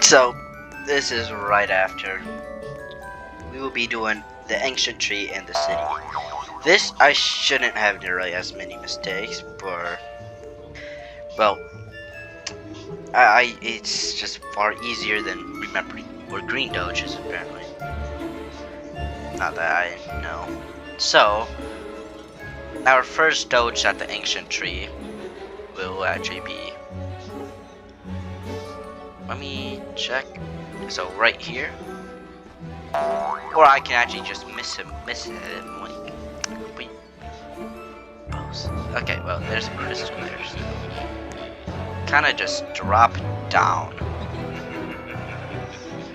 So, this is right after we will be doing the ancient tree in the city. This, I shouldn't have really as many mistakes, but, well, it's just far easier than remembering where Green Doge is, apparently. Not that I know. So, our first Doge at the ancient tree will actually be, let me check, so right here. Or I can actually just miss him, like, wait, okay, well, there's a crystal there, so kinda just drop down.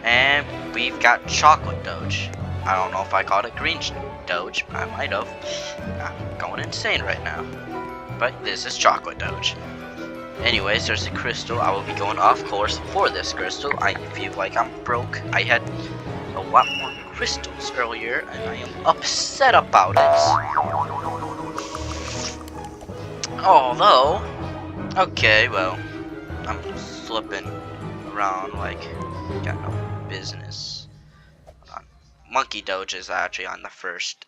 And we've got Chocolate Doge. I don't know if I called it Green Doge, I might have. I'm going insane right now. But this is Chocolate Doge. Anyways, there's a crystal. I will be going off course for this crystal. I feel like I'm broke. I had a lot more crystals earlier, and I am upset about it. Although, okay, well, I'm slipping around like got no business. Monkey Doge is actually on the first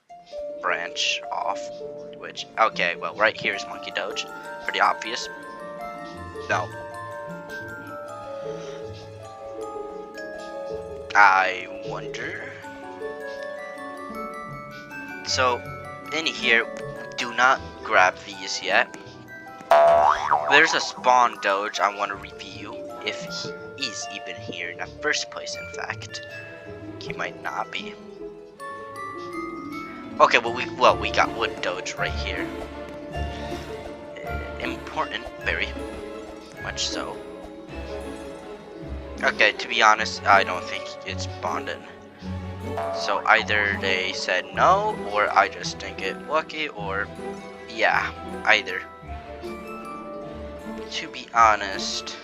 branch off, which, okay, well, right here is Monkey Doge. Pretty obvious. No. I wonder. So, in here, do not grab these yet. There's a spawn Doge I want to review, if he is even here in the first place, in fact. He might not be. Okay, well, we got Wood Doge right here. Important, very much so. Okay, to be honest, I don't think it's spawned in. So either they said no, or I just didn't get lucky, or yeah, either. To be honest,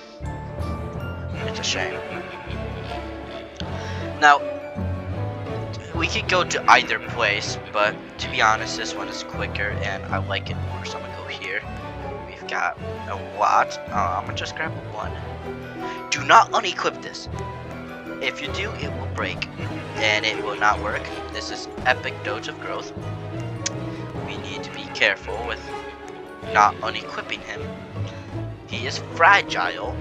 it's a shame. Now, we could go to either place, but to be honest, this one is quicker and I like it more, so I'm gonna go here. We've got a lot. I'm gonna just grab one. Do not unequip this. If you do, it will break and it will not work. This is Epic Doge of Growth. We need to be careful with not unequipping him. He is fragile.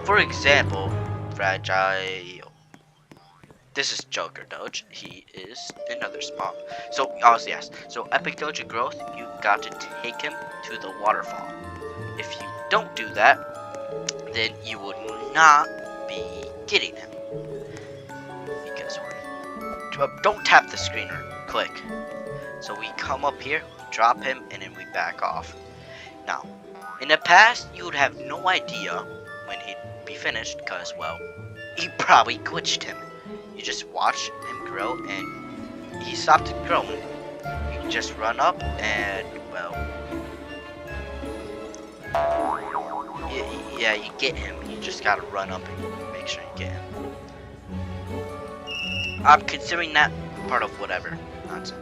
For example, fragile. This is Joker Doge. He is another spawn. So, yes. So, Epic Doge of Growth, you got to take him to the waterfall. If you don't do that, then you will not be getting him. Because don't tap the screen or click. So we come up here, drop him, and then we back off. Now, in the past, you would have no idea when he'd be finished, because, well, he probably glitched him. You just watch him grow, and he stopped growing. You just run up, and, well, yeah, you get him. You just gotta run up and make sure you get him. I'm considering that part of whatever nonsense.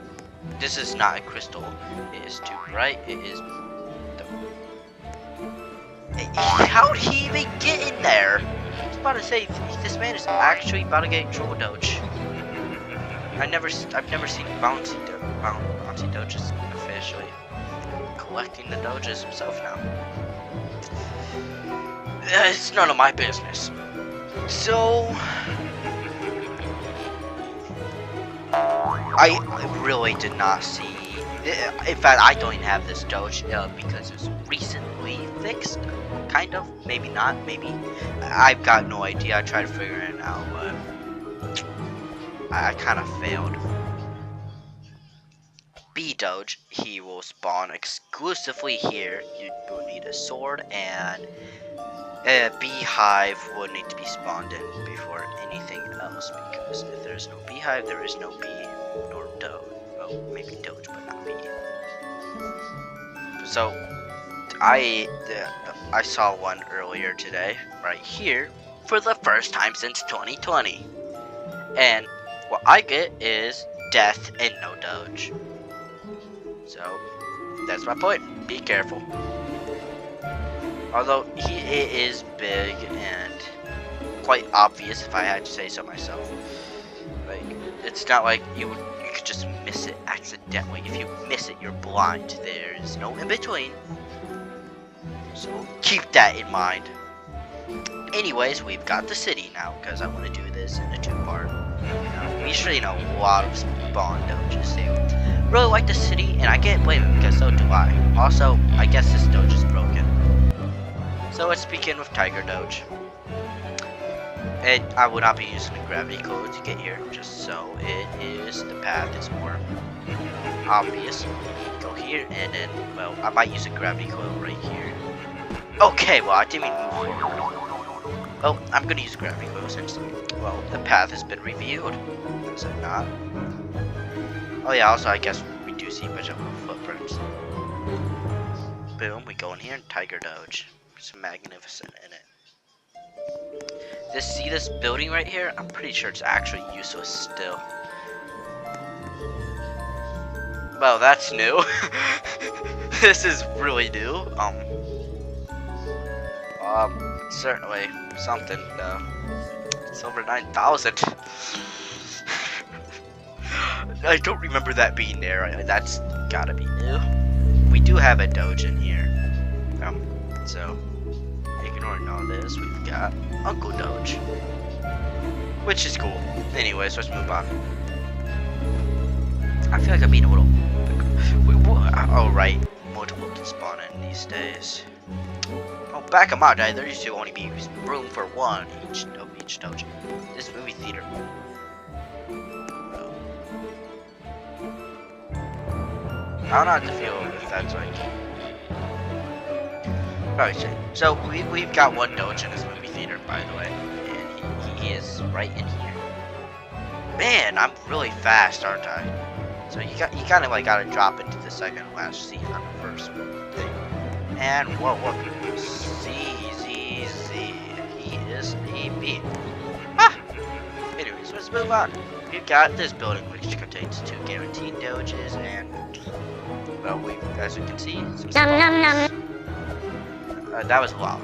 This is not a crystal. It is too bright. It is. How did he even get in there? I was about to say, this man is actually about to get Troll Doge. I've never seen Bouncy Doges officially collecting the Doges himself now. It's none of my business. So, I really did not see. In fact, I don't even have this Doge because it was recently fixed. Kind of, maybe not, maybe. I've got no idea. I tried figuring it out, but I kind of failed. B Doge, he will spawn exclusively here. You will need a sword, and a beehive will need to be spawned in before anything else, because if there's no beehive, there is no bee nor Doge. Well, maybe Doge, but not bee. So, I saw one earlier today, right here, for the first time since 2020. And what I get is death and no Doge. So, That's my point. Be careful. Although he is big and quite obvious, if I had to say so myself. Like, it's not like you could just miss it accidentally. If you miss it, you're blind. There's no in between. So keep that in mind. Anyways, we've got the city now because I want to do this in a two-part. We should, a lot of spawn doges too. Really like the city, and I can't blame it because so do I. Also, I guess this doge is broken. So let's begin with Tiger Doge. And I will not be using the gravity code to get here, just so the path is more obvious. Go here, and then, well, I might use a gravity coil right here. Okay, well, I didn't mean move forward. Well, I'm gonna use gravity coil since, well, the path has been revealed. Is it not? Oh yeah, also I guess we do see a bunch of footprints. Boom, we go in here and Tiger Doge. It's magnificent in it. See this building right here? I'm pretty sure it's actually useless still. Well, that's new. This is really new. Certainly something though. It's over 9,000. I don't remember that being there. That's gotta be new. We do have a doge in here. So ignoring all this, we've got Uncle Doge, which is cool. Anyways, let's move on. I feel like I'm being a little. Oh right, multiple can spawn in these days. Oh, back in my day, there used to only be room for one each doge. This movie theater. I don't know how to feel if that's like. Okay, so we've got one doge in this movie theater, by the way, and he is right in here. Man, I'm really fast, aren't I? So you kind of like gotta drop into the second last scene on the first thing. And whoa, Z. He is a B. Ah. Anyways, let's move on. We've got this building which contains 2 guaranteed doges and, well, as you can see, some spawns. That was loud.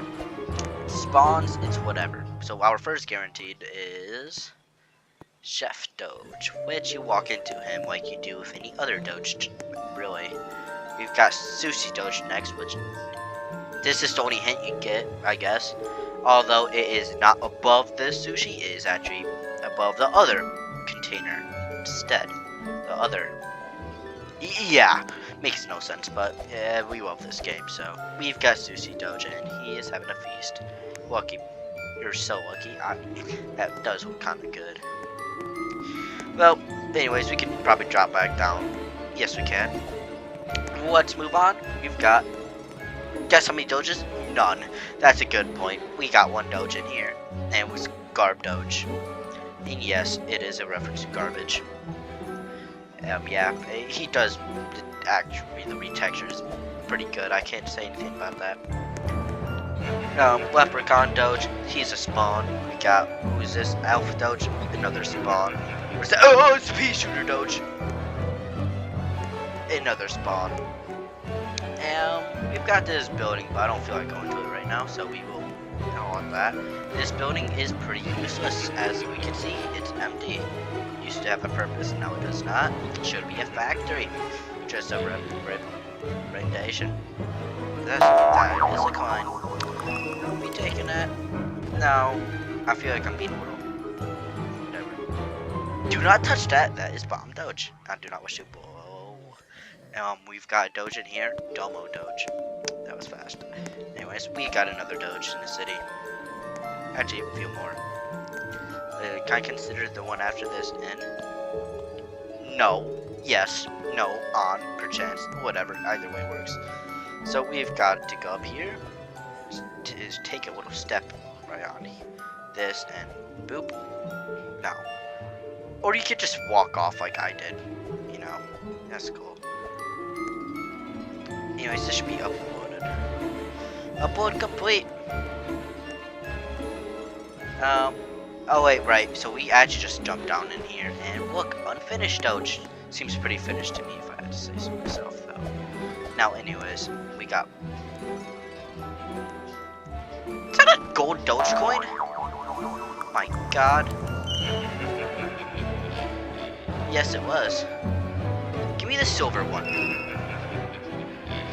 Spawns, it's whatever. So our first guaranteed is Chef Doge, which you walk into him like you do with any other doge, really. We've got Sushi Doge next, which this is the only hint you get, I guess. Although it is not above the sushi, it is actually above the other container instead. The other. Yeah, makes no sense, but we love this game, so we've got Sushi Doge and he is having a feast. Lucky. You're so lucky. That does look kind of good. Well, anyways, we can probably drop back down. Yes, we can. Let's move on. We've got. Guess how many doges? None. That's a good point. We got 1 doge in here, and it was Garb Doge. And yes, it is a reference to garbage. Yeah, he does. Actually, the retexture is pretty good. I can't say anything about that. Leprechaun Doge, he's a spawn. We got, who is this? Alpha Doge, another spawn. Where's that? Oh, it's Pea Shooter Doge. Another spawn. We've got this building, but I don't feel like going to it right now, so we will go on that. This building is pretty useless. As we can see, it's empty. Used to have a purpose, now it does not. It should be a factory. Just a recommendation. That is a coin. Don't be taking that. No, I feel like I'm being a little. Whatever. Do not touch that. That is Bomb Doge. I do not wish to blow. We've got a doge in here. Domo Doge. That was fast. Anyways, we got another doge in the city. Actually, a few more. Can I consider the one after this in? No. Yes. No. On. Perchance. Whatever. Either way works. So we've got to go up here. Is take a little step right on this and boop. No. Or you could just walk off like I did. You know. That's cool. Anyways, this should be uploaded. Upload complete. Oh wait, right. So we actually just jumped down in here, and look, unfinished doge. Seems pretty finished to me, if I had to say so myself, though. Now, anyways, we got. Is that a gold Dogecoin? My God. Yes, it was. Give me the silver one.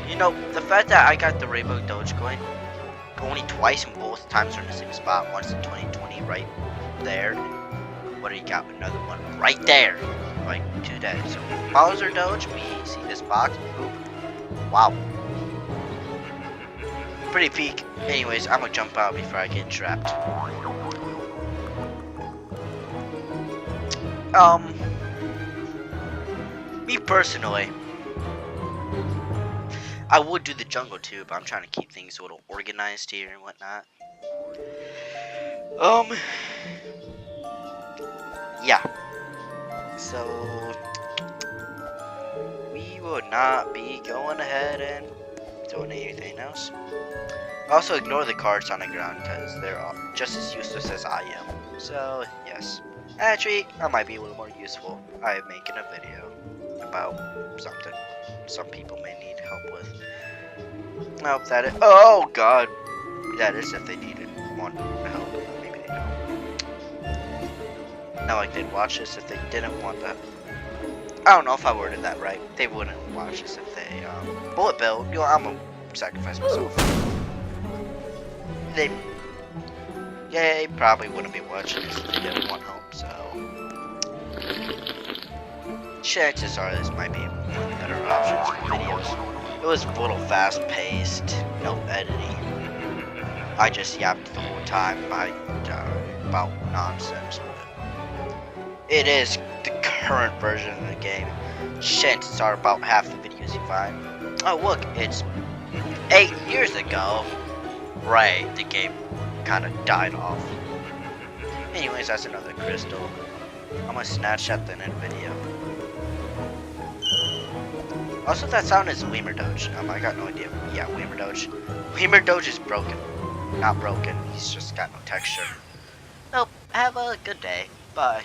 You know, the fact that I got the Rainbow Dogecoin only twice and both times are in the same spot. Once in 2020, right there. What do you got? Another one right there. Like today. So Bowser Doge, we see this box. Boop. Wow. Pretty peak. Anyways, I'm gonna jump out before I get trapped. Me personally, I would do the jungle too, but I'm trying to keep things a little organized here and whatnot. Yeah. So we will not be going ahead and doing anything else. Also, ignore the cards on the ground because they're all just as useless as I am. So yes, actually, I might be a little more useful. I am making a video about something some people may need help with. Nope, that is. Oh God, that is if they needed want help. Maybe they don't. Not like they'd watch this if they didn't want that. I don't know if I worded that right. They wouldn't watch this if they bullet bill. You know, I'm gonna sacrifice myself. They probably wouldn't be watching this if they didn't want help. So chances are this might be one of the better options for videos. It was a little fast paced, no editing. I just yapped the whole time about nonsense. It is the current version of the game. Chances are about half the videos you find. Oh look, it's 8 years ago. Right, the game kind of died off. Anyways, that's another crystal. I'm gonna snatch at the end of the video. Also, that sound is Lemur Doge. I got no idea. Yeah, Lemur Doge. Lemur Doge is broken. Not broken. He's just got no texture. Nope. Have a good day. Bye.